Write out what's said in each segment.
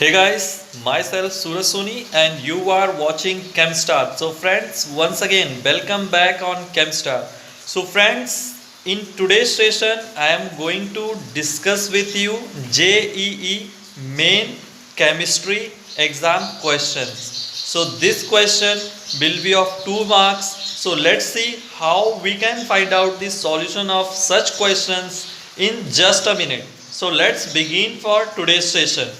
Hey guys, myself Suraj Soni and you are watching ChemStar. So friends, once again welcome back on ChemStar. So friends, in today's session I am going to discuss with you JEE main chemistry exam questions. So this question will be of 2 marks. So let's see how we can find out the solution of such questions in just a minute. So let's begin for today's session.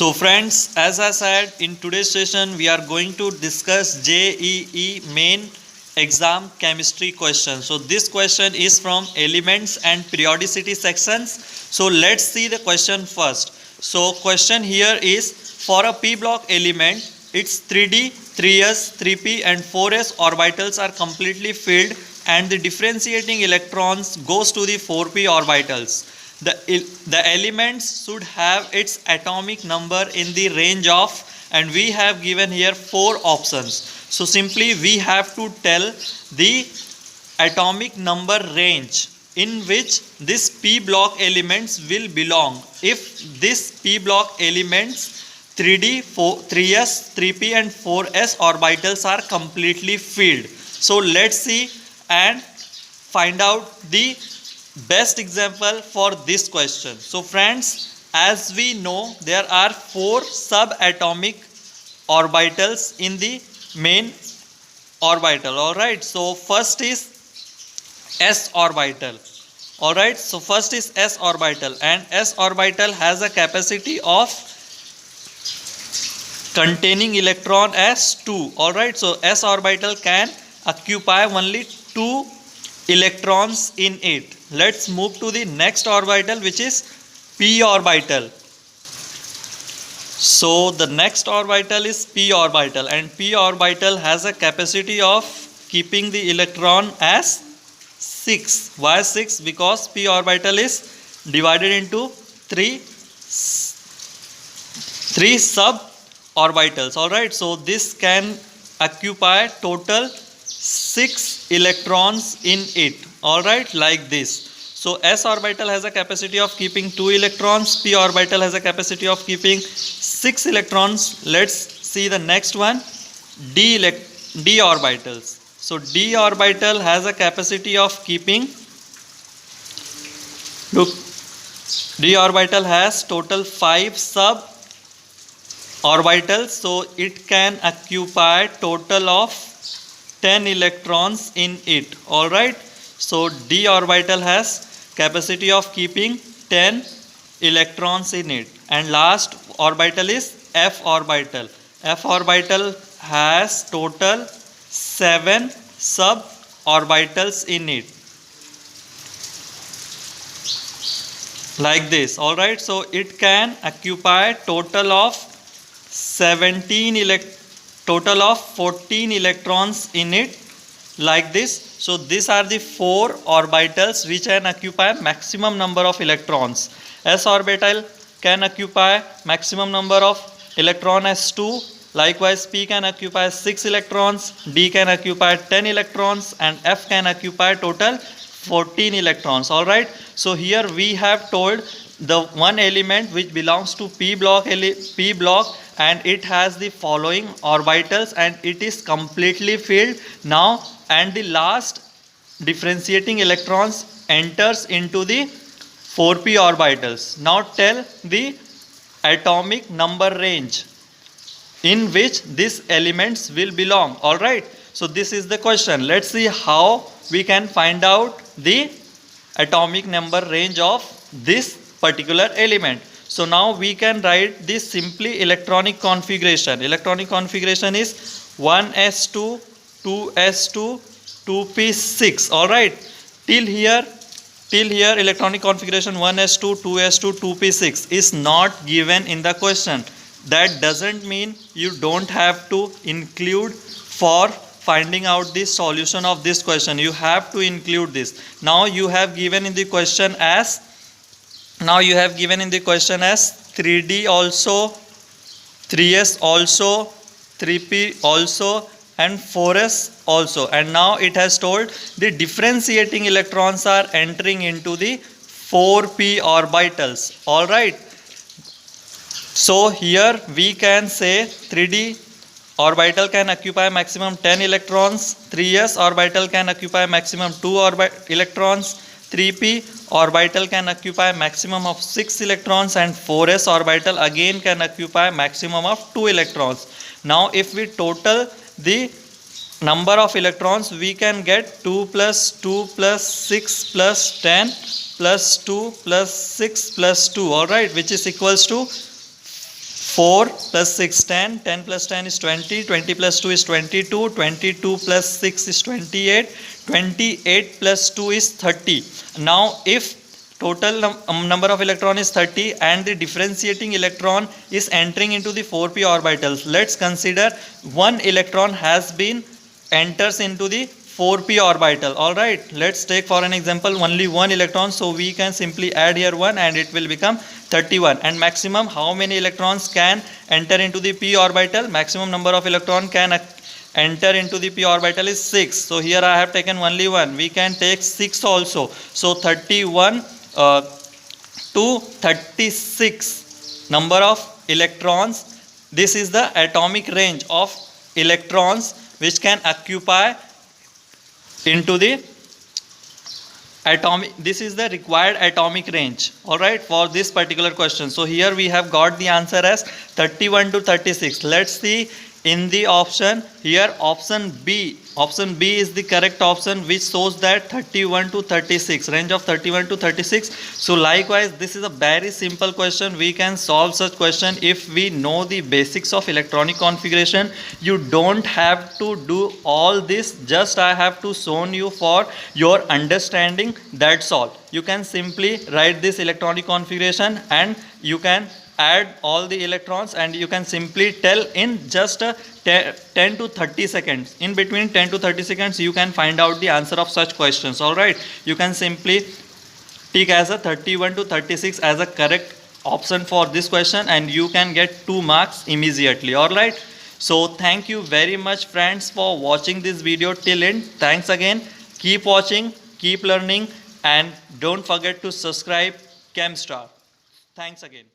So friends, as I said, in today's session we are going to discuss JEE main exam chemistry question. So this question is from elements and periodicity sections. So let's see the question first. So question here is, for a p block element, its 3d, 3s, 3p and 4s orbitals are completely filled and the differentiating electrons goes to the 4p orbitals. The elements should have its atomic number in the range of, and we have given here 4 options. So simply we have to tell the atomic number range in which this p block elements will belong. If this p block elements 3d, 3s, 3p and 4s orbitals are completely filled. So let's see and find out the best example for this question. So friends, as we know, there are 4 subatomic orbitals in the main orbital. Alright, so first is s orbital. Alright, so first is s orbital, and s orbital has a capacity of containing electron as 2. Alright, so s orbital can occupy only 2 electrons in it. Let's move to the next orbital, which is p orbital. So the next orbital is p orbital, and p orbital has a capacity of keeping the electron as 6. Why 6? Because p orbital is divided into 3 sub orbitals. Alright, so this can occupy total 6 electrons in it. Alright, like this. So s orbital has a capacity of keeping 2 electrons, p orbital has a capacity of keeping 6 electrons. Let's see the next one, d orbitals. So d orbital has a capacity of keeping, look, d orbital has total 5 sub orbitals, so it can occupy total of 10 electrons in it. Alright, so d orbital has capacity of keeping 10 electrons in it. And last orbital is f orbital. F orbital has total 7 sub orbitals in it, like this. Alright, so it can occupy total of 14 electrons in it, like this. So these are the 4 orbitals which can occupy maximum number of electrons. S orbital can occupy maximum number of electron as 2. Likewise, p can occupy 6 electrons, d can occupy 10 electrons, and f can occupy total 14 electrons. Alright, so here we have told the one element which belongs to p block, and it has the following orbitals and it is completely filled now, and the last differentiating electrons enters into the 4p orbitals. Now tell the atomic number range in which these elements will belong. Alright, so this is the question. Let's see how we can find out the atomic number range of this particular element. So now we can write this simply electronic configuration. Electronic configuration is 1s2, 2s2, 2p6. Alright, till here electronic configuration 1s2, 2s2, 2p6 is not given in the question. That doesn't mean you don't have to include for finding out the solution of this question. You have to include this. Now you have given in the question as 3d also, 3s also, 3p also and 4s also, and now it has told the differentiating electrons are entering into the 4p orbitals. Alright, So here we can say 3d orbital can occupy maximum 10 electrons, 3s orbital can occupy maximum 2 electrons, 3p orbital can occupy maximum of 6 electrons, and 4s orbital again can occupy maximum of 2 electrons. Now if we total the number of electrons, we can get 2 plus 2 plus 6 plus 10 plus 2 plus 6 plus 2, alright, which is equals to 4 plus 6 10, 10 plus 10 is 20, 20 plus 2 is 22, 22 plus 6 is 28, 28 plus 2 is 30. Now if total number of electron is 30 and the differentiating electron is entering into the 4p orbitals, let's consider one electron has been enters into the 4p orbital. Alright, let's take for an example only one electron, so we can simply add here 1 and it will become 31. And maximum how many electrons can enter into the p orbital? Maximum number of electron can enter into the p orbital is 6. So here I have taken only 1, we can take 6 also. So 31 to 36 number of electrons, this is the atomic range of electrons which can occupy into the atomic, this is the required atomic range, alright, for this particular question. So here we have got the answer as 31 to 36. Let's see in the option here, option B is the correct option, which shows that 31 to 36, range of 31 to 36. So likewise, this is a very simple question. We can solve such question if we know the basics of electronic configuration. You don't have to do all this, just I have to show you for your understanding, that's all. You can simply write this electronic configuration and you can add all the electrons and you can simply tell in just 10 to 30 seconds. In between 10 to 30 seconds you can find out the answer of such questions. Alright, you can simply pick as a 31 to 36 as a correct option for this question and you can get 2 marks immediately. Alright, so thank you very much friends for watching this video till end. Thanks again, keep watching, keep learning, and don't forget to subscribe ChemStar. Thanks again.